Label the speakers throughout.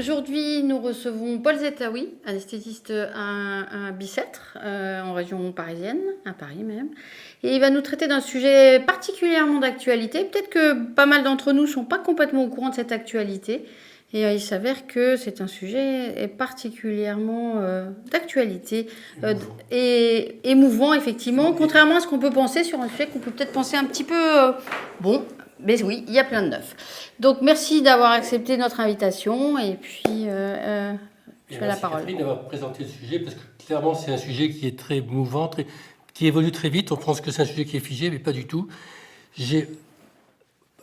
Speaker 1: Aujourd'hui, nous recevons Paul Zetaoui, anesthésiste à Bicêtre, en région parisienne, à Paris même. Et il va nous traiter d'un sujet particulièrement d'actualité. Peut-être que pas mal d'entre nous ne sont pas complètement au courant de cette actualité. Et il s'avère que c'est un sujet particulièrement d'actualité et émouvant, effectivement, contrairement à ce qu'on peut penser sur un sujet qu'on peut peut-être penser un petit peu... bon, mais oui, il y a plein de neuf. Donc, merci d'avoir accepté notre invitation. Et puis, je fais la parole.
Speaker 2: Merci d'avoir présenté le sujet, parce que clairement, c'est un sujet qui est très mouvant, qui évolue très vite. On pense que c'est un sujet qui est figé, mais pas du tout. J'ai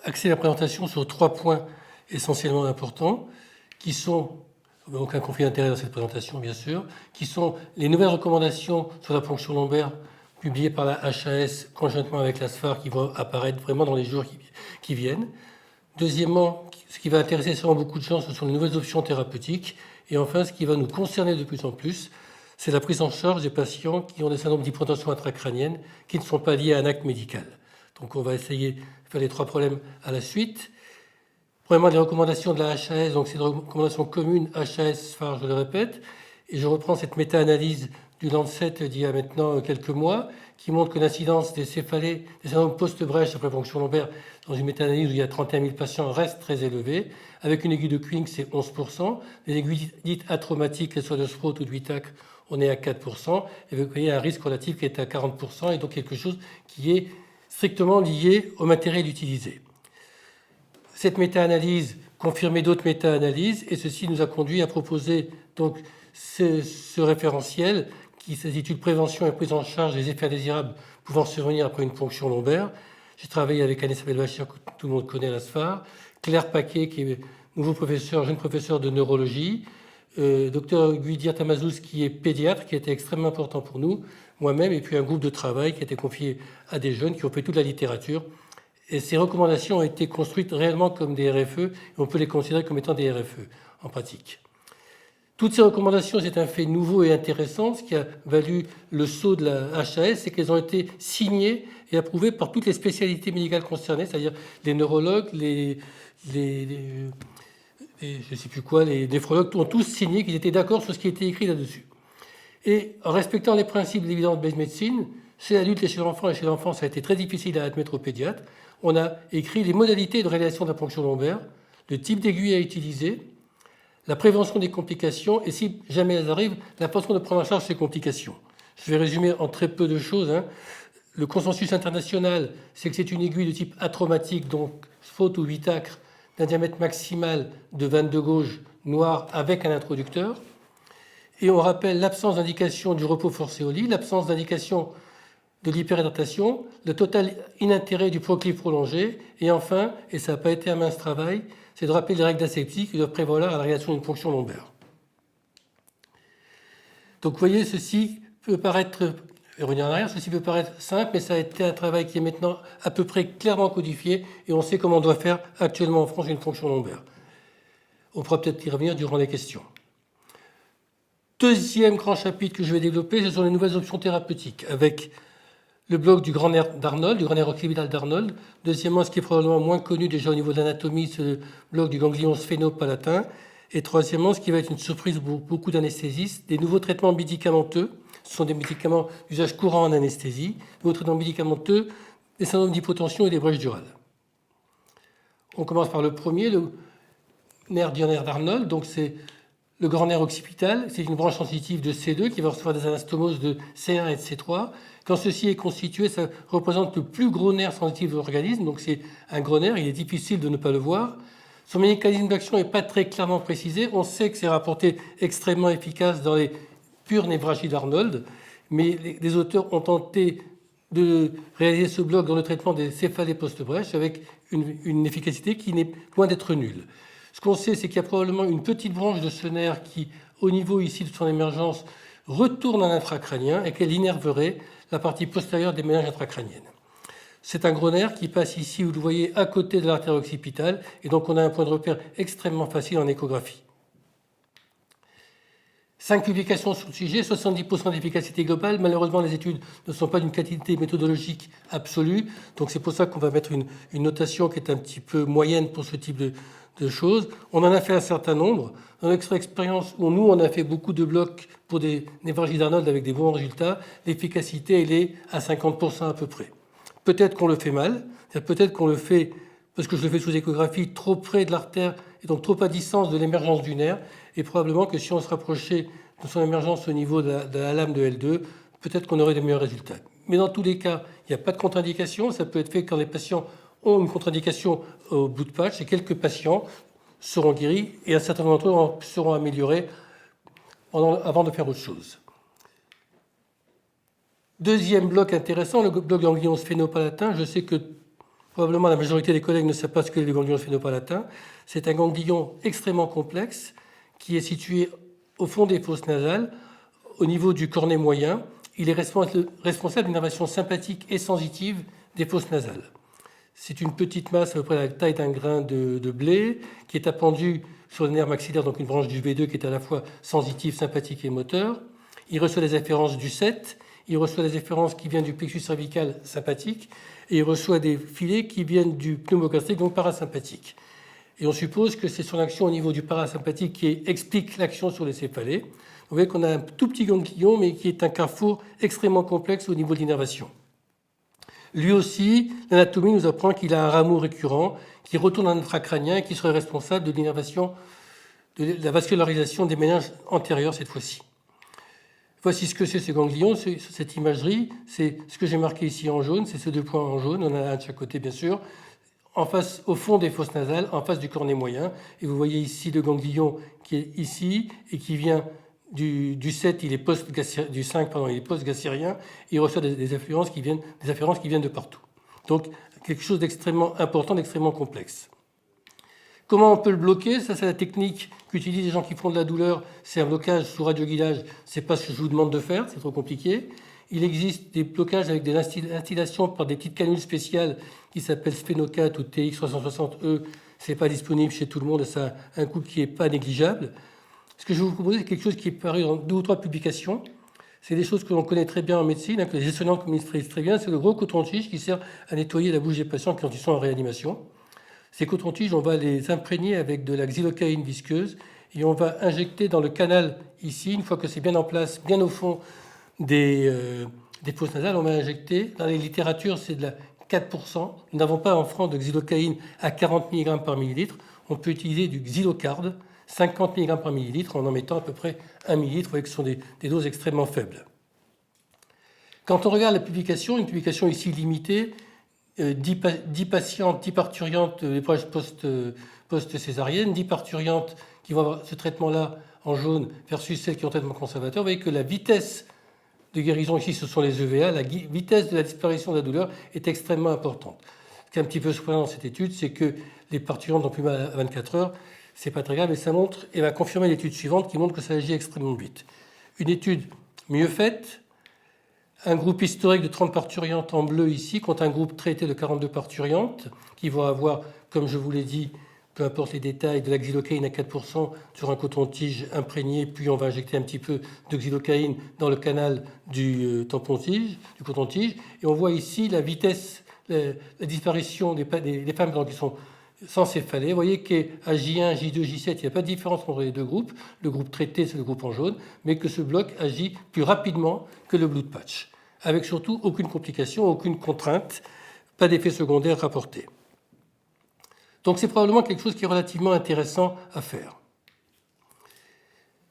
Speaker 2: axé la présentation sur 3 points essentiellement importants, qui sont, aucun conflit d'intérêt dans cette présentation, bien sûr, qui sont les nouvelles recommandations sur la ponction lombaire publiées par la HAS conjointement avec la SFAR, qui vont apparaître vraiment dans les jours qui viennent. Deuxièmement, ce qui va intéresser sûrement beaucoup de gens, ce sont les nouvelles options thérapeutiques. Et enfin, ce qui va nous concerner de plus en plus, c'est la prise en charge des patients qui ont des syndromes d'hypotension intracrânienne qui ne sont pas liés à un acte médical. Donc on va essayer de faire les 3 problèmes à la suite. Premièrement, les recommandations de la HAS, donc c'est des recommandations communes HAS-SFAR, je le répète, et je reprends cette méta-analyse du Lancet d'il y a maintenant quelques mois, qui montre que l'incidence des céphalées, des syndromes post-brèche après ponction lombaire, dans une méta-analyse où il y a 31 000 patients, reste très élevée. Avec une aiguille de Quink, c'est 11%. Les aiguilles dites atraumatiques, qu'elles soient de Sprout ou de Whittack, on est à 4%. Et vous voyez un risque relatif qui est à 40%, et donc quelque chose qui est strictement lié au matériel utilisé. Cette méta-analyse confirmait d'autres méta-analyses, et ceci nous a conduit à proposer donc ce référentiel qui s'intitule Prévention et prise en charge des effets indésirables pouvant survenir après une ponction lombaire. J'ai travaillé avec Anne-Isabelle Bachir, que tout le monde connaît à la SFAR, Claire Paquet, qui est nouveau professeur, jeune professeur de neurologie, docteur Guidir Tamazous, qui est pédiatre, qui était extrêmement important pour nous, moi-même, et puis un groupe de travail qui a été confié à des jeunes qui ont fait toute la littérature. Et ces recommandations ont été construites réellement comme des RFE, et on peut les considérer comme étant des RFE en pratique. Toutes ces recommandations, c'est un fait nouveau et intéressant. Ce qui a valu le sceau de la HAS, c'est qu'elles ont été signées et approuvées par toutes les spécialités médicales concernées, c'est-à-dire les neurologues, les néphrologues, ont tous signé qu'ils étaient d'accord sur ce qui était écrit là-dessus. Et en respectant les principes de l'évidence de médecine, chez l'adulte et chez l'enfant, et chez l'enfant, ça a été très difficile à admettre au pédiatre, on a écrit les modalités de réalisation de la ponction lombaire, le type d'aiguille à utiliser, la prévention des complications et, si jamais elles arrivent, la façon de prendre en charge ces complications. Je vais résumer en très peu de choses. Le consensus international, c'est que c'est une aiguille de type atraumatique, donc Sprout ou Whittack, d'un diamètre maximal de 22 gauges noir avec un introducteur. Et on rappelle l'absence d'indication du repos forcé au lit, l'absence d'indication de l'hyperhydratation, le total inintérêt du proclive prolongé, et enfin, et ça n'a pas été un mince travail, c'est de rappeler les règles d'asepsie qui doivent prévaloir à la réalisation d'une ponction lombaire. Donc vous voyez, ceci peut paraître, revenir en arrière, ceci peut paraître simple, mais ça a été un travail qui est maintenant à peu près clairement codifié, et on sait comment on doit faire actuellement en France une ponction lombaire. On pourra peut-être y revenir durant les questions. Deuxième grand chapitre que je vais développer, ce sont les nouvelles options thérapeutiques, avec le bloc du grand nerf d'Arnold, du grand nerf occipital d'Arnold. Deuxièmement, ce qui est probablement moins connu déjà au niveau de l'anatomie, c'est le bloc du ganglion sphénopalatin. Et troisièmement, ce qui va être une surprise pour beaucoup d'anesthésistes, des nouveaux traitements médicamenteux. Ce sont des médicaments d'usage courant en anesthésie, nouveaux traitements médicamenteux, des syndromes d'hypotension et des brèches durales. On commence par le premier, le nerf du nerf d'Arnold. Donc c'est le grand nerf occipital. C'est une branche sensitive de C2 qui va recevoir des anastomoses de C1 et de C3. Quand ceci est constitué, ça représente le plus gros nerf sensitif de l'organisme, donc c'est un gros nerf, il est difficile de ne pas le voir. Son mécanisme d'action n'est pas très clairement précisé. On sait que c'est rapporté extrêmement efficace dans les pures névralgies d'Arnold, mais les auteurs ont tenté de réaliser ce bloc dans le traitement des céphalées post-brèche avec une efficacité qui n'est loin d'être nulle. Ce qu'on sait, c'est qu'il y a probablement une petite branche de ce nerf qui, au niveau ici de son émergence, retourne en intracrânien et qu'elle innerverait la partie postérieure des méninges intracrâniennes. C'est un gros nerf qui passe ici, vous le voyez, à côté de l'artère occipitale, et donc on a un point de repère extrêmement facile en échographie. 5 publications sur le sujet, 70% d'efficacité globale. Malheureusement, les études ne sont pas d'une qualité méthodologique absolue, donc c'est pour ça qu'on va mettre une notation qui est un petit peu moyenne pour ce type de choses. On en a fait un certain nombre. Dans notre expérience, où nous, on a fait beaucoup de blocs pour des névralgies d'Arnold avec des bons résultats, l'efficacité, elle est à 50% à peu près. Peut-être qu'on le fait mal, peut-être qu'on le fait, parce que je le fais sous échographie, trop près de l'artère et donc trop à distance de l'émergence du nerf, et probablement que si on se rapprochait de son émergence au niveau de la lame de L2, peut-être qu'on aurait des meilleurs résultats. Mais dans tous les cas, il n'y a pas de contre-indication. Ça peut être fait quand les patients ont une contre-indication au bout de patch, et quelques patients seront guéris et un certain nombre d'entre eux seront améliorés avant de faire autre chose. Deuxième bloc intéressant, le bloc ganglion sphénopalatin. Je sais que probablement la majorité des collègues ne savent pas ce que le ganglion sphénopalatin. C'est un ganglion extrêmement complexe qui est situé au fond des fosses nasales, au niveau du cornet moyen. Il est responsable d'une innervation sympathique et sensitive des fosses nasales. C'est une petite masse à peu près la taille d'un grain de blé qui est appendue sur le nerf maxillaire, donc une branche du V2 qui est à la fois sensitive, sympathique et moteur. Il reçoit les efférences du 7, il reçoit les efférences qui viennent du plexus cervical sympathique et il reçoit des filets qui viennent du pneumogastrique, donc parasympathique. Et on suppose que c'est son action au niveau du parasympathique qui explique l'action sur les céphalées. Vous voyez qu'on a un tout petit ganglion, mais qui est un carrefour extrêmement complexe au niveau de l'innervation. Lui aussi, l'anatomie nous apprend qu'il a un rameau récurrent qui retourne dans le intracrânien et qui serait responsable de l'innervation, de la vascularisation des méninges antérieurs cette fois-ci. Voici ce que c'est ce ganglion, cette imagerie. C'est ce que j'ai marqué ici en jaune, c'est ces deux points en jaune. On en a un de chaque côté, bien sûr. En face, au fond des fosses nasales, en face du cornet moyen. Et vous voyez ici le ganglion qui est ici et qui vient du 7, il est du 5, pardon, il est post-gassérien. Il reçoit des afférences qui viennent de partout. Donc, quelque chose d'extrêmement important, d'extrêmement complexe. Comment on peut le bloquer? Ça, c'est la technique qu'utilisent les gens qui font de la douleur. C'est un blocage sous radioguidage. Ce n'est pas ce que je vous demande de faire, c'est trop compliqué. Il existe des blocages avec des instillations par des petites canules spéciales qui s'appellent Sphénocat ou TX360E. Ce n'est pas disponible chez tout le monde et ça a un coût qui n'est pas négligeable. Ce que je vais vous proposer, c'est quelque chose qui est paru dans 2 ou 3 publications. C'est des choses que l'on connaît très bien en médecine, que les gestionnaires maîtrisent très bien. C'est le gros coton-tige qui sert à nettoyer la bouche des patients quand ils sont en réanimation. Ces cotons-tiges, on va les imprégner avec de la xylocaïne visqueuse et on va injecter dans le canal ici, une fois que c'est bien en place, bien au fond des fosses nasales, on va injecter. Dans les littératures, c'est de la 4%. Nous n'avons pas en France de xylocaïne à 40 mg par millilitre. On peut utiliser du xylocarde, 50 mg par millilitre, en mettant à peu près 1 millilitre. Vous voyez que ce sont des doses extrêmement faibles. Quand on regarde la publication, une publication ici limitée, 10 patientes, 10 parturientes d'épreuves post-césarienne, 10 parturientes qui vont avoir ce traitement-là en jaune versus celles qui ont traitement conservateur. Vous voyez que la vitesse de guérison, ici ce sont les EVA, la vitesse de la disparition de la douleur est extrêmement importante. Ce qui est un petit peu surprenant dans cette étude, c'est que les parturientes n'ont plus mal à 24 heures. C'est pas très grave, et ça montre, et va confirmer l'étude suivante qui montre que ça agit extrêmement vite. Une étude mieux faite, un groupe historique de 30 parturientes en bleu ici, contre un groupe traité de 42 parturientes, qui vont avoir, comme je vous l'ai dit, peu importe les détails, de la xylocaïne à 4% sur un coton-tige imprégné, puis on va injecter un petit peu de xylocaïne dans le canal du tampon-tige, du coton-tige, et on voit ici la vitesse, la disparition des femmes qui sont sans céphalée. Vous voyez qu'à J1, J2, J7, il n'y a pas de différence entre les deux groupes. Le groupe traité, c'est le groupe en jaune, mais que ce bloc agit plus rapidement que le blood patch, avec surtout aucune complication, aucune contrainte, pas d'effet secondaire rapporté. Donc c'est probablement quelque chose qui est relativement intéressant à faire.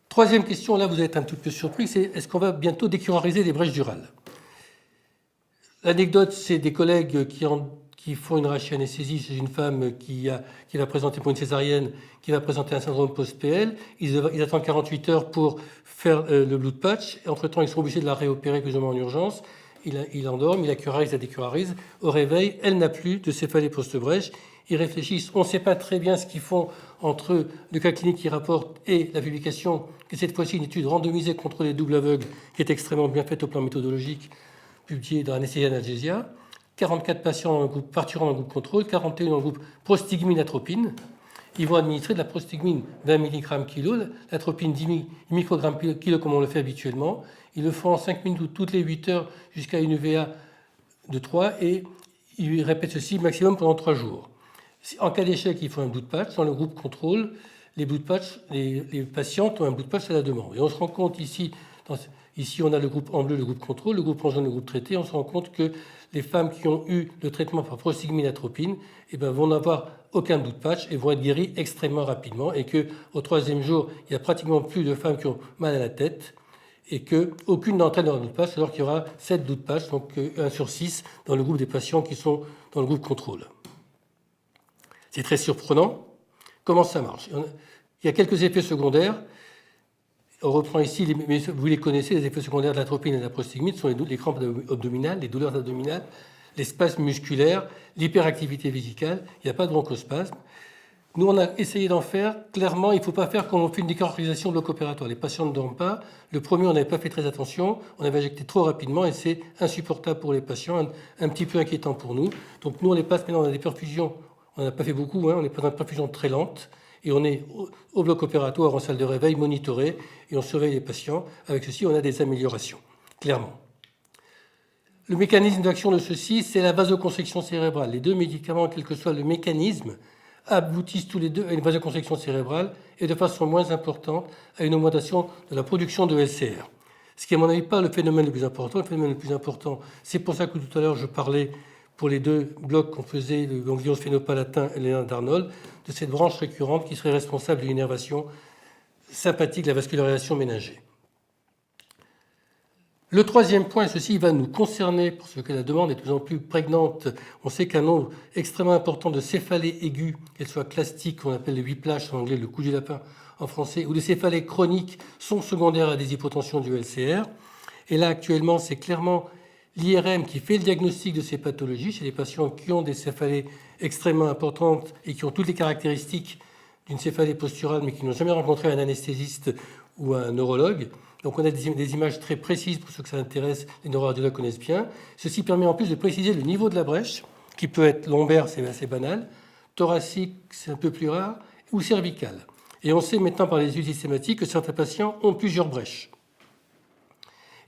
Speaker 2: Troisième question, là vous êtes un petit peu surpris, c'est est-ce qu'on va bientôt décurariser les brèches durales? L'anecdote, c'est des collègues qui font une rachianesthésie chez une femme qui va présenter pour une césarienne, qui va présenter un syndrome post-PL. Ils attendent 48 heures pour faire le blood patch. Et entre-temps, ils sont obligés de la réopérer plus ou moins en urgence. Il endorme, il la curarise, la décurarise. Au réveil, elle n'a plus de céphalée post-brèche. Ils réfléchissent. On ne sait pas très bien ce qu'ils font entre le cas clinique qui rapporte et la publication, que cette fois-ci une étude randomisée contrôlée double aveugle, qui est extrêmement bien faite au plan méthodologique, publiée dans Anesthesia Analgesia. 44 patients dans le groupe parturant dans le groupe contrôle, 41 dans le groupe prostigmine atropine. Ils vont administrer de la prostigmine 20 mg kg, l'atropine 10 microgrammes kg comme on le fait habituellement. Ils le font en 5 minutes toutes les 8 heures jusqu'à une UVA de 3 et ils répètent ceci maximum pendant 3 jours. En cas d'échec, il faut un bout de patch. Dans le groupe contrôle, les patients ont un bout de patch à la demande. Et on se rend compte ici, ici on a le groupe en bleu, le groupe contrôle, le groupe en jaune, le groupe traité. On se rend compte que les femmes qui ont eu le traitement par prostaglandine atropine vont n'avoir aucun bout de patch et vont être guéries extrêmement rapidement. Et qu'au 3e jour, il n'y a pratiquement plus de femmes qui ont mal à la tête et qu'aucune d'entre elles n'aura un bout de patch, alors qu'il y aura 7 bouts de patch, donc 1 sur 6 dans le groupe des patients qui sont dans le groupe contrôle. C'est très surprenant. Comment ça marche? Il y a quelques effets secondaires. On reprend ici, mais vous les connaissez, les effets secondaires de l'atropine et de la prostaglandine sont les crampes abdominales, les douleurs abdominales, les spasmes musculaires, l'hyperactivité vésicale. Il n'y a pas de bronchospasme. Nous, on a essayé d'en faire. Clairement, il ne faut pas faire comme on fait une décarbonisation bloc opératoire. Les patients ne dorment pas. Le premier, on n'avait pas fait très attention. On avait injecté trop rapidement et c'est insupportable pour les patients, un petit peu inquiétant pour nous. Donc nous, on les passe maintenant dans des perfusions. On n'a pas fait beaucoup, on est pas dans une perfusion très lente. Et on est au bloc opératoire, en salle de réveil, monitoré, et on surveille les patients. Avec ceci, on a des améliorations, clairement. Le mécanisme d'action de ceci, c'est la vasoconstriction cérébrale. Les deux médicaments, quel que soit le mécanisme, aboutissent tous les deux à une vasoconstriction cérébrale et de façon moins importante à une augmentation de la production de LCR. Ce qui est à mon avis pas le phénomène le plus important. Le phénomène le plus important, c'est pour ça que tout à l'heure je parlais pour les deux blocs qu'on faisait, le ganglion sphénopalatin et l'élan d'Arnold, de cette branche récurrente qui serait responsable de l'innervation sympathique, de la vascularisation ménagée. Le 3e point, ceci va nous concerner parce que la demande est de plus en plus prégnante. On sait qu'un nombre extrêmement important de céphalées aiguës, qu'elles soient classiques, qu'on appelle les whiplash en anglais, le coup du lapin en français, ou des céphalées chroniques, sont secondaires à des hypotensions du LCR. Et là, actuellement, c'est clairement l'IRM qui fait le diagnostic de ces pathologies chez les patients qui ont des céphalées extrêmement importantes et qui ont toutes les caractéristiques d'une céphalée posturale, mais qui n'ont jamais rencontré un anesthésiste ou un neurologue. Donc on a des images très précises pour ceux que ça intéresse, les neuroradiologues connaissent bien. Ceci permet en plus de préciser le niveau de la brèche, qui peut être lombaire, c'est assez banal, thoracique, c'est un peu plus rare, ou cervicale. Et on sait maintenant par les études systématiques que certains patients ont plusieurs brèches.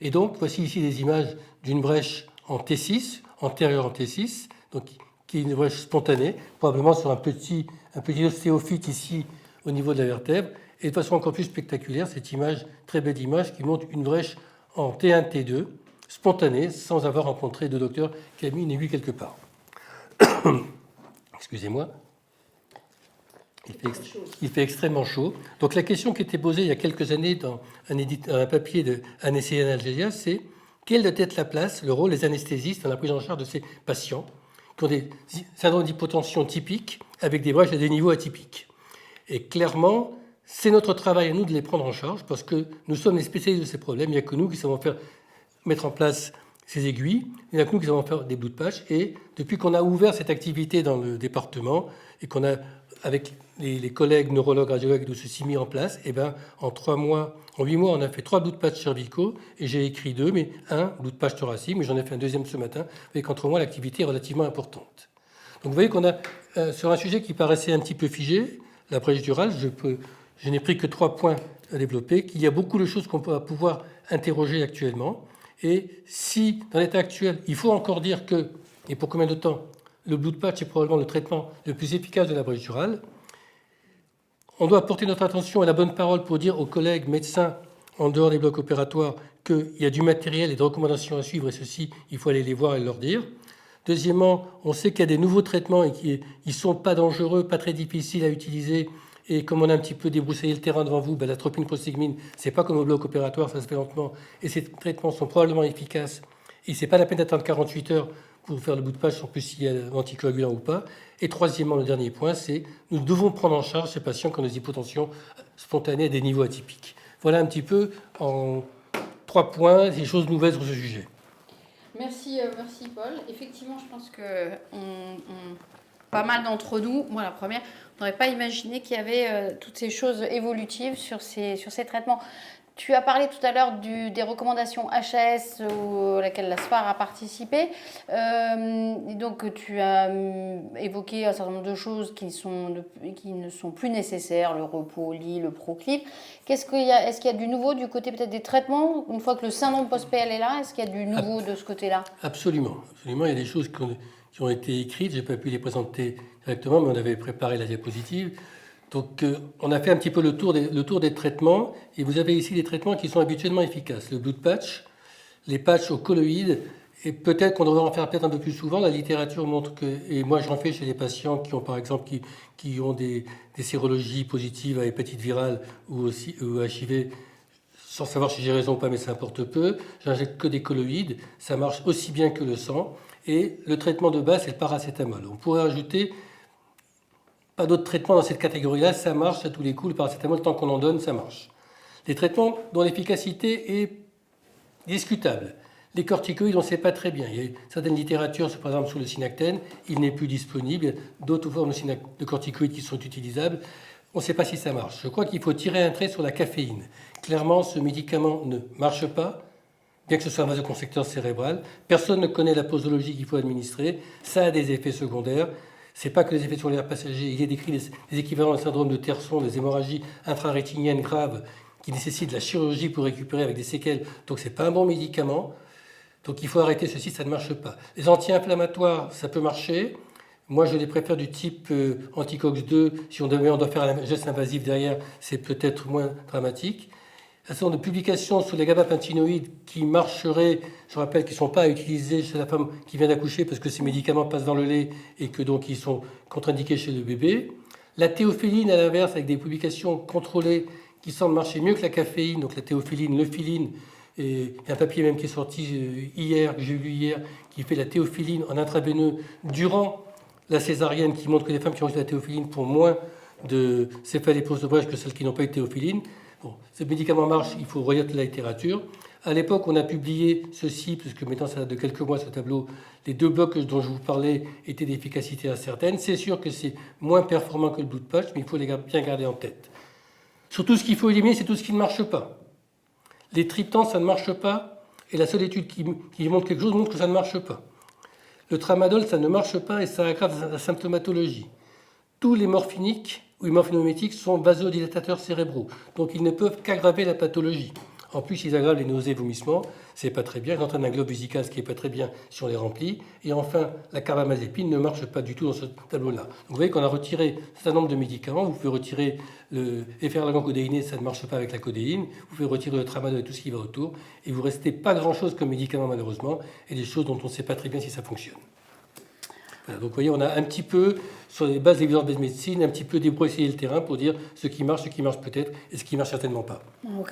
Speaker 2: Et donc, voici ici des images d'une brèche en T6, antérieure en T6, donc, qui est une brèche spontanée, probablement sur un petit ostéophyte ici au niveau de la vertèbre. Et de façon encore plus spectaculaire, cette image, très belle image, qui montre une brèche en T1, T2, spontanée, sans avoir rencontré de docteur qui a mis une aiguille quelque part. Excusez-moi. Il fait extrêmement chaud. Donc la question qui était posée il y a quelques années dans un papier d'Anesthésie Analgesia, c'est quelle doit être la place, le rôle des anesthésistes dans la prise en charge de ces patients qui ont des syndromes d'hypotension typiques avec des brèches à des niveaux atypiques. Et clairement, c'est notre travail à nous de les prendre en charge parce que nous sommes les spécialistes de ces problèmes. Il n'y a que nous qui savons mettre en place ces aiguilles. Il n'y a que nous qui savons faire des bouts de patch. Et depuis qu'on a ouvert cette activité dans le département et qu'on a, avec les collègues neurologues, radiologues, tout ceci mis en place, et en 8 mois, on a fait 3 bouts de patch cervicaux et j'ai écrit 2, mais un bout de patch thoracique, mais j'en ai fait un deuxième ce matin. Vous voyez qu'entre moi, l'activité est relativement importante. Donc vous voyez qu'on a, sur un sujet qui paraissait un petit peu figé, la brèche durale, je n'ai pris que 3 points à développer, qu'il y a beaucoup de choses qu'on peut pouvoir interroger actuellement. Et si, dans l'état actuel, il faut encore dire que, et pour combien de temps, le blue patch est probablement le traitement le plus efficace de la brèche durale, on doit porter notre attention à la bonne parole pour dire aux collègues médecins en dehors des blocs opératoires qu'il y a du matériel et des recommandations à suivre, et ceci, il faut aller les voir et leur dire. Deuxièmement, on sait qu'il y a des nouveaux traitements et qu'ils ne sont pas dangereux, pas très difficiles à utiliser. Et comme on a un petit peu débroussaillé le terrain devant vous, l'atropine prostaglandine, ce n'est pas comme au bloc opératoire, ça se fait lentement. Et ces traitements sont probablement efficaces. Et ce n'est pas la peine d'attendre 48 heures pour faire le bout de patch, en plus s'il y a anticoagulant ou pas. Et troisièmement, le dernier point, c'est nous devons prendre en charge ces patients qui ont des hypotensions spontanées à des niveaux atypiques. Voilà un petit peu en 3 points des choses nouvelles sur ce sujet.
Speaker 1: Merci Paul. Effectivement, je pense que pas mal d'entre nous, moi la première, n'aurait pas imaginé qu'il y avait toutes ces choses évolutives sur ces traitements. Tu as parlé tout à l'heure des recommandations HAS auxquelles la SPAR a participé. Donc, tu as évoqué un certain nombre de choses qui ne sont plus nécessaires, le repos, lit, le Proclif. Est-ce qu'il y a du nouveau du côté peut-être des traitements? Une fois que le syndrome post-PL est là, est-ce qu'il y a du nouveau de ce côté-là?
Speaker 2: Absolument. Absolument. Il y a des choses qui ont été écrites. Je n'ai pas pu les présenter directement, mais on avait préparé la diapositive. Donc, on a fait un petit peu le tour des traitements, et vous avez ici les traitements qui sont habituellement efficaces. Le blood patch, les patchs aux colloïdes, et peut-être qu'on devrait en faire peut-être un peu plus souvent. La littérature montre que, et moi j'en fais chez les patients qui ont par exemple qui ont des sérologies positives à hépatite virale ou HIV, sans savoir si j'ai raison ou pas, mais ça importe peu. J'injecte que des colloïdes, ça marche aussi bien que le sang, et le traitement de base c'est le paracétamol. On pourrait ajouter pas d'autres traitements dans cette catégorie-là, ça marche à tous les coups. Le paracétamol, tant qu'on en donne, ça marche. Les traitements dont l'efficacité est discutable. Les corticoïdes, on ne sait pas très bien. Il y a certaines littératures, par exemple sur le synactène, il n'est plus disponible. Il y a d'autres formes de corticoïdes qui sont utilisables. On ne sait pas si ça marche. Je crois qu'il faut tirer un trait sur la caféine. Clairement, ce médicament ne marche pas, bien que ce soit un vasoconstricteur cérébral. Personne ne connaît la posologie qu'il faut administrer. Ça a des effets secondaires. Ce n'est pas que les effets secondaires passagers. Il est décrit des équivalents du syndrome de Terson, des hémorragies intrarétiniennes graves qui nécessitent de la chirurgie pour récupérer avec des séquelles. Donc ce n'est pas un bon médicament. Donc il faut arrêter ceci, ça ne marche pas. Les anti-inflammatoires, ça peut marcher. Moi, je les préfère du type anti-COX-2. Si on doit faire un geste invasif derrière, c'est peut-être moins dramatique. Un certain nombre de publications sur les gabapentinoïdes qui marcheraient, je rappelle qu'ils ne sont pas à utiliser chez la femme qui vient d'accoucher parce que ces médicaments passent dans le lait et que donc ils sont contre-indiqués chez le bébé. La théophyline, à l'inverse, avec des publications contrôlées qui semblent marcher mieux que la caféine, donc la théophyline, l'euphyline, et un papier même qui est sorti hier, que j'ai lu hier, qui fait la théophyline en intraveineux durant la césarienne, qui montre que les femmes qui ont reçu la théophyline font moins de céphalées de brèche que celles qui n'ont pas eu de théophyline. Bon, ce médicament marche, il faut relire la littérature. À l'époque, on a publié ceci, puisque maintenant ça date de quelques mois ce tableau, les deux blocs dont je vous parlais étaient d'efficacité incertaine. C'est sûr que c'est moins performant que le blood patch, mais il faut les bien garder en tête. Surtout, ce qu'il faut éliminer, c'est tout ce qui ne marche pas. Les triptans, ça ne marche pas, et la seule étude qui montre quelque chose montre que ça ne marche pas. Le tramadol, ça ne marche pas, et ça aggrave la symptomatologie. Tous les morphiniques ou les morphinométiques sont vasodilatateurs cérébraux, donc ils ne peuvent qu'aggraver la pathologie. En plus, ils aggravent les nausées et vomissements, c'est pas très bien. Ils entraînent un globe vesical, ce qui est pas très bien si on les remplit. Et enfin, la carbamazépine ne marche pas du tout dans ce tableau-là. Donc vous voyez qu'on a retiré un certain nombre de médicaments. Vous pouvez retirer le efferalgan-codéiné, ça ne marche pas avec la codéine. Vous pouvez retirer le tramadol et tout ce qui va autour. Et vous restez pas grand-chose comme médicament, malheureusement, et des choses dont on ne sait pas très bien si ça fonctionne. Voilà, donc vous voyez, on a un petit peu, sur les bases d'évidence de médecine, un petit peu débroussaillé le terrain pour dire ce qui marche peut-être, et ce qui marche certainement pas.
Speaker 1: Ok,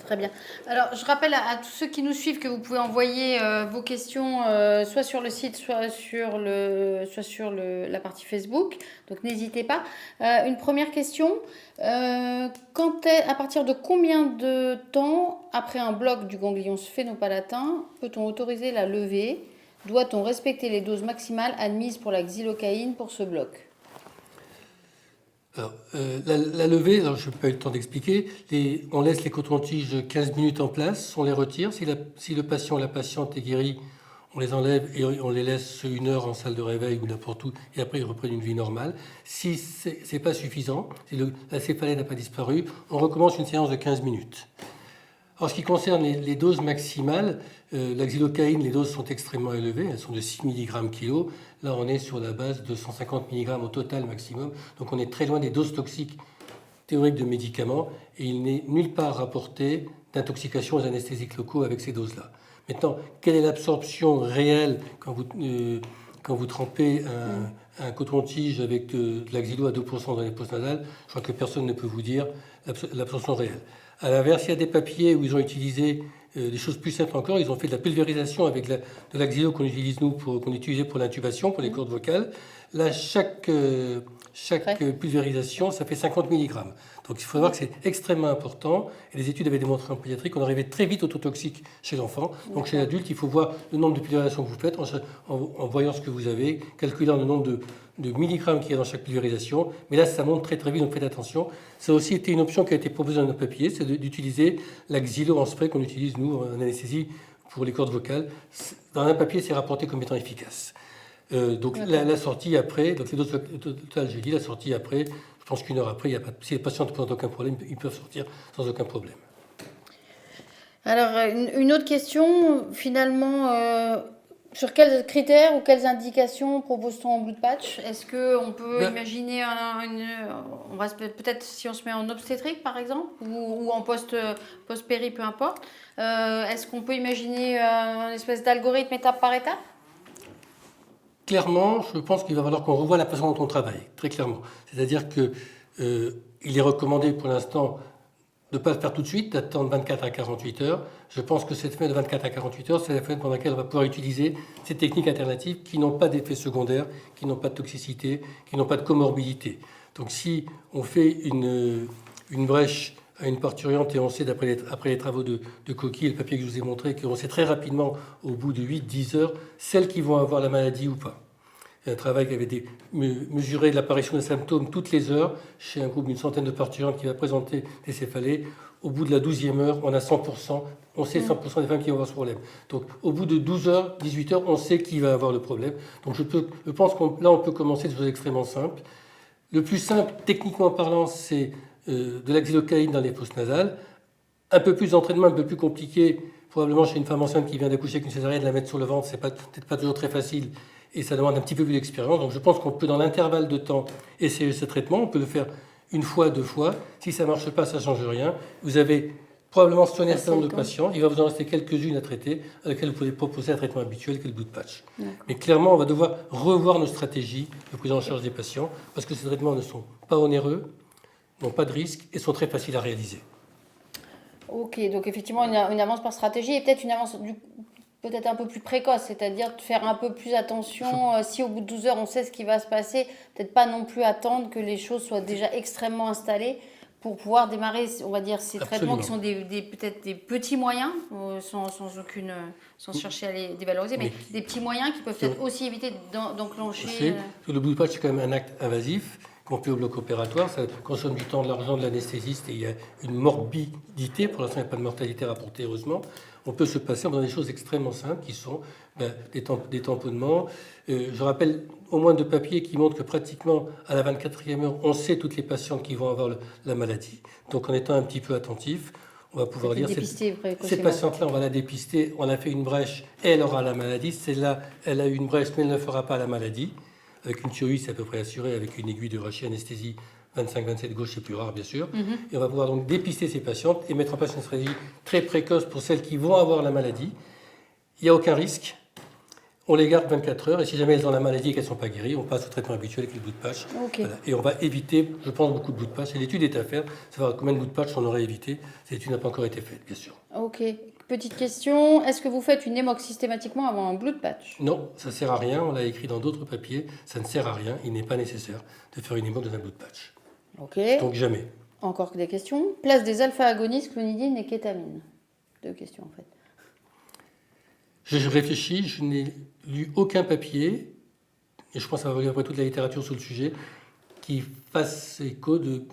Speaker 1: très bien. Alors, je rappelle à tous ceux qui nous suivent que vous pouvez envoyer vos questions soit sur le site, soit sur la partie Facebook. Donc, n'hésitez pas. Une première question. À partir de combien de temps, après un bloc du ganglion sphénopalatin, peut-on autoriser la levée? Doit-on respecter les doses maximales admises pour la xylocaïne pour ce bloc?
Speaker 2: Alors, la levée, alors je n'ai pas eu le temps d'expliquer, on laisse les cotons-tiges 15 minutes en place, on les retire. Si le patient ou la patiente est guéri, on les enlève et on les laisse 1 heure en salle de réveil ou n'importe où, et après ils reprennent une vie normale. Si ce n'est pas suffisant, si la céphalée n'a pas disparu, on recommence une séance de 15 minutes. En ce qui concerne les doses maximales, la xylocaïne, les doses sont extrêmement élevées, elles sont de 6 mg kg. Là, on est sur la base de 150 mg au total maximum. Donc on est très loin des doses toxiques théoriques de médicaments et il n'est nulle part rapporté d'intoxication aux anesthésiques locaux avec ces doses-là. Maintenant, quelle est l'absorption réelle quand vous trempez un coton-tige avec de la xylo à 2% dans les postes nasales? Je crois que personne ne peut vous dire l'absorption réelle. À l'inverse, il y a des papiers où ils ont utilisé des choses plus simples encore. Ils ont fait de la pulvérisation avec de l'axilo qu'on utilise nous, qu'on utilisait pour l'intubation, pour les cordes vocales. Là, chaque pulvérisation, ça fait 50 mg. Donc il faut savoir que c'est extrêmement important. Et les études avaient démontré en pédiatrie qu'on arrivait très vite au taux toxique chez l'enfant. Donc chez l'adulte, il faut voir le nombre de pulvérisations que vous faites en voyant ce que vous avez, calculant le nombre de milligrammes qu'il y a dans chaque pulvérisation. Mais là, ça monte très très vite, donc faites attention. Ça a aussi été une option qui a été proposée dans notre papier, c'est d'utiliser l'axilo en spray qu'on utilise nous en anesthésie pour les cordes vocales. Dans un papier, c'est rapporté comme étant efficace. Donc la sortie après, donc les doses totales, j'ai dit, la sortie après, je pense qu'une heure après, si les patients ne présentent aucun problème, ils peuvent sortir sans aucun problème.
Speaker 1: Alors, une autre question, finalement, sur quels critères ou quelles indications propose-t-on en blood patch? Est-ce qu'on peut imaginer, on va peut-être si on se met en obstétrique par exemple, ou en post-péri, peu importe, est-ce qu'on peut imaginer une espèce d'algorithme étape par étape?
Speaker 2: Clairement, je pense qu'il va falloir qu'on revoie la façon dont on travaille, très clairement. C'est-à-dire qu'il est recommandé pour l'instant de ne pas le faire tout de suite, d'attendre 24 à 48 heures. Je pense que cette fenêtre de 24 à 48 heures, c'est la fenêtre pendant laquelle on va pouvoir utiliser ces techniques alternatives qui n'ont pas d'effets secondaires, qui n'ont pas de toxicité, qui n'ont pas de comorbidité. Donc si on fait une brèche à une parturiente et on sait, après les travaux de Coquille et le papier que je vous ai montré, qu'on sait très rapidement, au bout de 8-10 heures, celles qui vont avoir la maladie ou pas. Il y a un travail qui avait mesuré l'apparition des symptômes toutes les heures chez un groupe d'une centaine de parturientes qui va présenter des céphalées. Au bout de la 12e heure, on a 100%, on sait 100% des femmes qui vont avoir ce problème. Donc au bout de 12 heures, 18 heures, on sait qui va avoir le problème. Donc je pense là on peut commencer de choses extrêmement simples. Le plus simple, techniquement parlant, c'est de l'axylocaïne dans les fosses nasales. Un peu plus d'entraînement, un peu plus compliqué, probablement chez une femme enceinte qui vient d'accoucher avec une césarienne, de la mettre sur le ventre, c'est peut-être pas toujours très facile et ça demande un petit peu plus d'expérience. Donc je pense qu'on peut, dans l'intervalle de temps, essayer ce traitement. On peut le faire une fois, 2 fois. Si ça ne marche pas, ça ne change rien. Vous avez probablement soigné un certain nombre de patients. Il va vous en rester quelques-unes à traiter, avec lesquelles vous pouvez proposer un traitement habituel, qui est le blood patch. Mais clairement, on va devoir revoir nos stratégies de prise en charge des patients, parce que ces traitements ne sont pas onéreux, n'ont pas de risque et sont très faciles à réaliser.
Speaker 1: Ok, donc effectivement une avance par stratégie et peut-être une avance peut-être un peu plus précoce, c'est-à-dire de faire un peu plus attention. Si au bout de 12 heures on sait ce qui va se passer, peut-être pas non plus attendre que les choses soient déjà extrêmement installées pour pouvoir démarrer, on va dire, ces traitements qui sont peut-être des petits moyens, sans chercher à les dévaloriser, mais des petits moyens qui peuvent peut-être aussi éviter d'enclencher...
Speaker 2: Le blood patch, c'est quand même un acte invasif qu'on fait au bloc opératoire. Ça consomme du temps, de l'argent de l'anesthésiste et il y a une morbidité. Pour l'instant, il n'y a pas de mortalité rapportée, heureusement. On peut se passer dans des choses extrêmement simples qui sont des tamponnements. Je rappelle au moins 2 papiers qui montrent que pratiquement à la 24e heure, on sait toutes les patientes qui vont avoir la maladie. Donc en étant un petit peu attentif, on va pouvoir dire cette patiente-là, on va la dépister, on a fait une brèche, elle aura la maladie. Celle-là, elle a eu une brèche, mais elle ne fera pas la maladie. Avec une thyroïde, c'est à peu près assuré, avec une aiguille de rachis anesthésie 25-27 gauche, c'est plus rare bien sûr. Et on va pouvoir donc dépister ces patientes et mettre en place une stratégie très précoce pour celles qui vont avoir la maladie. Il n'y a aucun risque. On les garde 24 heures et si jamais elles ont la maladie et qu'elles ne sont pas guéries, on passe au traitement habituel avec le blood patch. Voilà. Et on va éviter, je pense, beaucoup de blood patch. Et l'étude est à faire, savoir combien de blood patch on aurait évité. Cette étude n'a pas encore été faite, bien sûr.
Speaker 1: Ok. Petite question, est-ce que vous faites une émoque systématiquement avant un blood patch?
Speaker 2: Non, ça ne sert à rien. On l'a écrit dans d'autres papiers. Ça ne sert à rien. Il n'est pas nécessaire de faire une émoque dans un blood patch.
Speaker 1: Ok.
Speaker 2: Donc jamais.
Speaker 1: Encore des questions. Place des alpha-agonistes, clonidine et kétamine. 2 questions en fait.
Speaker 2: Je réfléchis, je n'ai lu aucun papier, et je pense avoir lu après toute la littérature sur le sujet, qui fasse écho de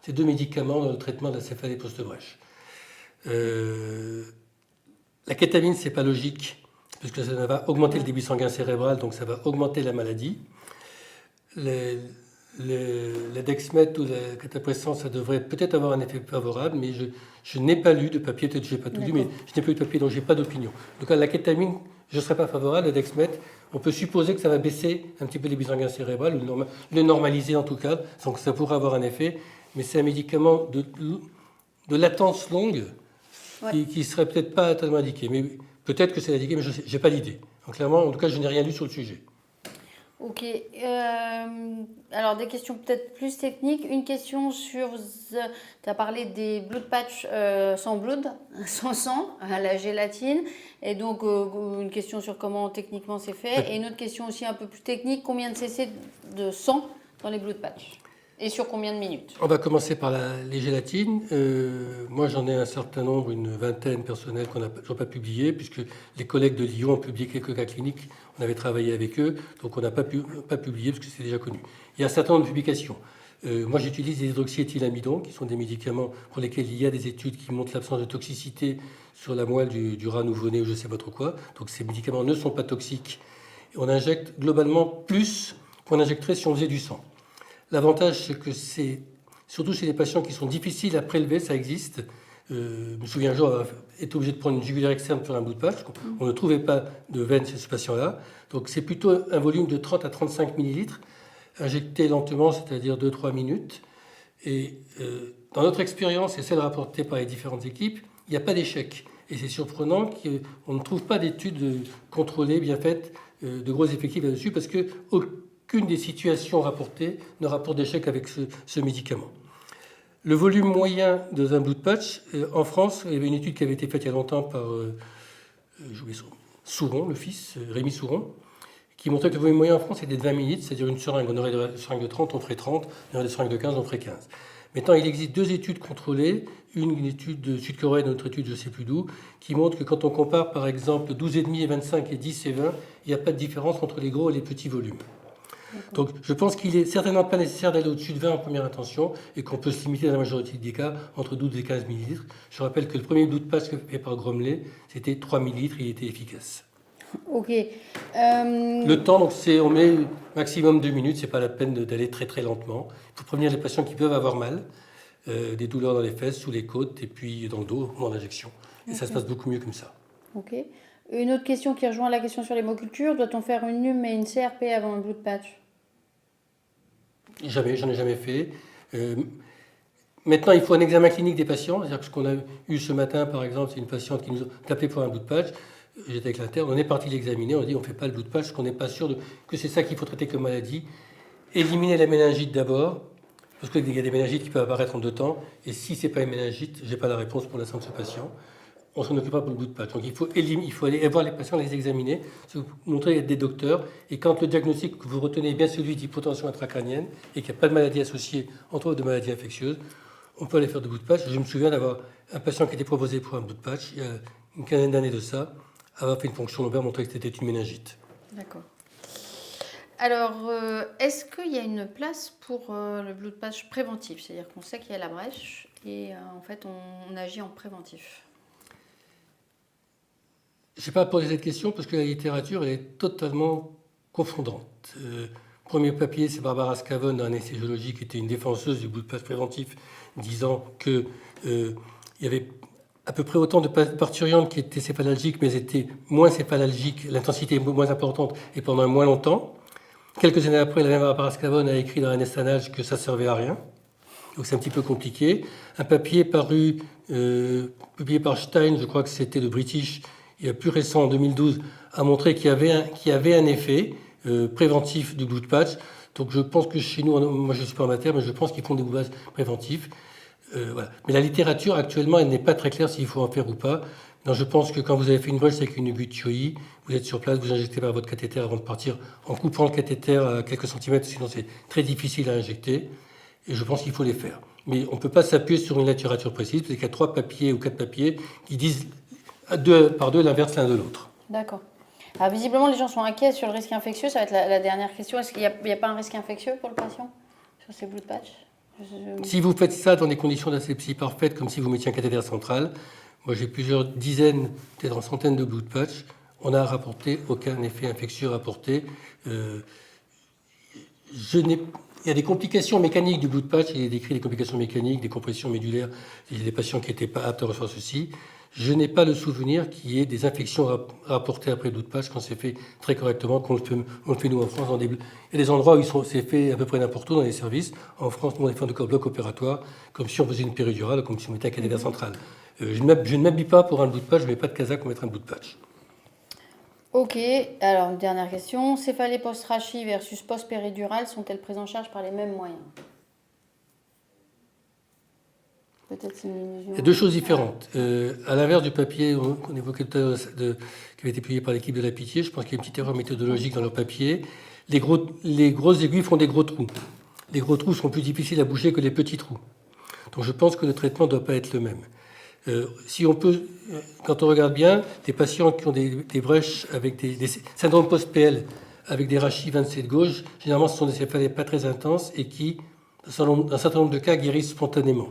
Speaker 2: ces 2 médicaments dans le traitement de la céphalée post-brèche. La kétamine, c'est pas logique, puisque ça va augmenter le débit sanguin cérébral, donc ça va augmenter la maladie. La dexmet ou la catapressant, ça devrait peut-être avoir un effet favorable, mais je n'ai pas lu de papier, peut-être que je n'ai pas tout lu, mais je n'ai pas lu de papier, donc je n'ai pas d'opinion. Donc la kétamine, je ne serais pas favorable. La dexmet, on peut supposer que ça va baisser un petit peu le débit sanguin cérébral, ou le normaliser en tout cas, donc ça pourrait avoir un effet, mais c'est un médicament de latence longue qui ne serait peut-être pas totalement indiqué. Mais peut-être que c'est indiqué, mais je n'ai pas d'idée. Donc clairement, en tout cas, je n'ai rien lu sur le sujet.
Speaker 1: Ok. Alors, des questions peut-être plus techniques. Une question sur. Tu as parlé des blood patch sans blood, sans sang, à la gélatine. Et donc, une question sur comment techniquement c'est fait. Et une autre question aussi un peu plus technique combien de cc de sang dans les blood patch? Et sur combien de minutes?
Speaker 2: On va commencer par les gélatines. Moi, j'en ai un certain nombre, une vingtaine personnels qu'on n'a toujours pas publié, puisque les collègues de Lyon ont publié quelques cas cliniques. On avait travaillé avec eux, donc on n'a pas publié parce que c'est déjà connu. Il y a un certain nombre de publications. Moi, j'utilise les hydroxyéthylamidons, qui sont des médicaments pour lesquels il y a des études qui montrent l'absence de toxicité sur la moelle du rat nouveau-né ou je ne sais pas trop quoi. Donc ces médicaments ne sont pas toxiques. Et on injecte globalement plus qu'on injecterait si on faisait du sang. L'avantage, c'est que c'est, surtout chez les patients qui sont difficiles à prélever, ça existe. Je me souviens un jour avoir été obligé de prendre une jugulaire externe pour un bout de patch. On ne trouvait pas de veine chez ce patient-là. Donc c'est plutôt un volume de 30 à 35 millilitres, injecté lentement, c'est-à-dire 2-3 minutes. Et dans notre expérience, et celle rapportée par les différentes équipes, il n'y a pas d'échec. Et c'est surprenant qu'on ne trouve pas d'études contrôlées, bien faites, de gros effectifs là-dessus, parce que aucune des situations rapportées ne rapporte d'échec avec ce médicament. Le volume moyen dans un blood patch, en France, il y avait une étude qui avait été faite il y a longtemps par Souron, le fils, Rémi Souron, qui montrait que le volume moyen en France était de 20 millilitres, c'est-à-dire une seringue. On aurait des seringues de 30, on ferait 30, on aurait des seringues de 15, on ferait 15. Maintenant, il existe deux études contrôlées, une étude sud-coréenne, une autre étude je ne sais plus d'où, qui montre que quand on compare par exemple 12,5 et 25 et 10 et 20, il n'y a pas de différence entre les gros et les petits volumes. Donc je pense qu'il n'est certainement pas nécessaire d'aller au-dessus de 20 en première intention et qu'on peut se limiter dans la majorité des cas entre 12 et 15 millilitres. Je rappelle que le premier blood patch fait par Gromley, c'était 3 millilitres, il était efficace.
Speaker 1: Ok.
Speaker 2: Le temps, donc on met maximum 2 minutes, c'est pas la peine d'aller très très lentement. Il faut prévenir les patients qui peuvent avoir mal, des douleurs dans les fesses, sous les côtes et puis dans le dos, ou en injection. Et ça se passe beaucoup mieux comme ça.
Speaker 1: Ok. Une autre question qui rejoint la question sur l'hémoculture, doit-on faire une NUM et une CRP avant un blood patch?
Speaker 2: Jamais, j'en ai jamais fait. Maintenant, il faut un examen clinique des patients. C'est-à-dire que ce qu'on a eu ce matin, par exemple, c'est une patiente qui nous a appelé pour un blood patch. J'étais avec l'interne, on est parti l'examiner, on a dit on ne fait pas le blood patch, parce qu'on n'est pas sûr que c'est ça qu'il faut traiter comme maladie. Éliminer la méningite d'abord, parce qu'il y a des méningites qui peuvent apparaître en 2 temps, et si ce n'est pas une méningite, je n'ai pas la réponse pour l'instant de ce patient. On s'en occupera pour le blood patch. Donc il faut aller voir les patients, les examiner, vous montrer des docteurs, et quand le diagnostic que vous retenez est bien celui d'hypotension intracrânienne, et qu'il n'y a pas de maladie associée, entre autres de maladies infectieuses, on peut aller faire de blood patch. Je me souviens d'avoir un patient qui était proposé pour un blood patch, il y a une quinzaine d'années de ça, avoir fait une fonction lombaire, montrer que c'était une méningite.
Speaker 1: D'accord. Alors, est-ce qu'il y a une place pour le blood patch préventif? C'est-à-dire qu'on sait qu'il y a la brèche et en fait, on agit en préventif.
Speaker 2: Je n'ai pas posé cette question parce que la littérature elle est totalement confondante. Premier papier, c'est Barbara Scavone dans un essai géologique qui était une défenseuse du blood patch préventif, disant qu'il y avait à peu près autant de parturientes qui étaient céphalalgiques, mais elles étaient moins céphalalgiques, l'intensité est moins importante et pendant moins longtemps. Quelques années après, la même Barbara Scavone a écrit dans un Estanage que ça ne servait à rien. Donc c'est un petit peu compliqué. Un papier publié par Stein, je crois que c'était le British, il y a plus récent, en 2012, a montré qu'il y avait un effet préventif du blood patch. Donc je pense que chez nous, moi je ne suis pas amateur, mais je pense qu'ils font des blood patch préventifs. Voilà. Mais la littérature actuellement, elle n'est pas très claire s'il faut en faire ou pas. Donc, je pense que quand vous avez fait une brèche avec une butyrie, vous êtes sur place, vous injectez par votre cathéter avant de partir, en coupant le cathéter à quelques centimètres, sinon c'est très difficile à injecter. Et je pense qu'il faut les faire. Mais on ne peut pas s'appuyer sur une littérature précise, parce qu'il y a 3 papiers ou 4 papiers qui disent 2 par 2 l'inverse l'un de l'autre.
Speaker 1: D'accord. Alors visiblement, les gens sont inquiets sur le risque infectieux. Ça va être la dernière question. Est-ce qu'il n'y a pas un risque infectieux pour le patient sur ces blood patch?
Speaker 2: Si vous faites ça dans des conditions d'asepsie parfaite, comme si vous mettiez un cathéter central, moi j'ai plusieurs dizaines, peut-être centaines de blood patch, on n'a rapporté aucun effet infectieux rapporté. Il y a des complications mécaniques du blood patch, il est décrit des complications mécaniques, des compressions médulaires, il y a des patients qui n'étaient pas aptes à recevoir ceci. Je n'ai pas le souvenir qu'il y ait des infections rapportées après le blood patch quand c'est fait très correctement, qu'on le fait nous en France. Il y a des endroits où c'est fait à peu près n'importe où dans les services. En France, nous on les fait en bloc opératoire, comme si on faisait une péridurale, comme si on mettait un cathéter central. Je ne m'habille pas pour un blood patch, je ne mets pas de casaque pour mettre un blood patch.
Speaker 1: Ok, alors une dernière question. Céphalée post-rachis versus post-péridurale sont-elles prises en charge par les mêmes moyens? Peut-être c'est une illusion.
Speaker 2: Il y a deux choses différentes. À l'inverse du papier qu'on évoquait tout à l'heure, qui avait été publié par l'équipe de la Pitié, je pense qu'il y a une petite erreur méthodologique dans leur papier. Les grosses aiguilles font des gros trous. Les gros trous sont plus difficiles à bouger que les petits trous. Donc je pense que le traitement ne doit pas être le même. Si on peut, quand on regarde bien, des patients qui ont des brèches avec des syndromes post-PL avec des rachis 27 gauche, généralement ce sont des céphalées pas très intenses et qui, dans un certain nombre de cas, guérissent spontanément.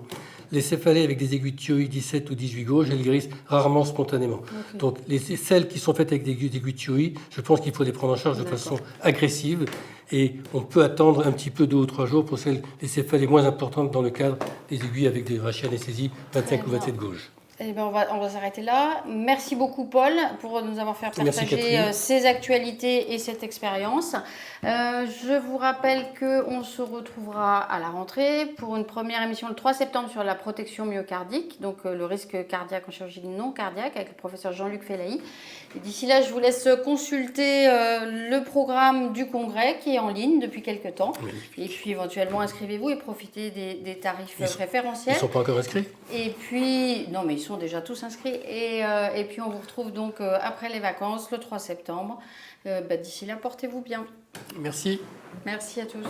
Speaker 2: Les céphalées avec des aiguilles de Thioï 17 ou 18 gauche, elles guérissent rarement spontanément. Okay. Donc celles qui sont faites avec des aiguilles de Thioï, je pense qu'il faut les prendre en charge de façon agressive. Et on peut attendre un petit peu 2 ou 3 jours pour les céphalées moins importantes dans le cadre des aiguilles avec des rachis anesthésie 25 ou 27 gauge.
Speaker 1: Eh bien, on va s'arrêter là. Merci beaucoup, Paul, pour nous avoir fait partager ces actualités et cette expérience. Je vous rappelle qu'on se retrouvera à la rentrée pour une première émission le 3 septembre sur la protection myocardique, donc le risque cardiaque en chirurgie non cardiaque, avec le professeur Jean-Luc Fellahi. D'ici là, je vous laisse consulter le programme du congrès qui est en ligne depuis quelques temps. Oui. Et puis, éventuellement, inscrivez-vous et profitez des tarifs préférentiels.
Speaker 2: Ils ne sont pas encore inscrits?
Speaker 1: Et puis, non, mais ils sont déjà tous inscrits. Et puis, on vous retrouve donc après les vacances, le 3 septembre. D'ici là, portez-vous bien.
Speaker 2: Merci.
Speaker 1: Merci à tous.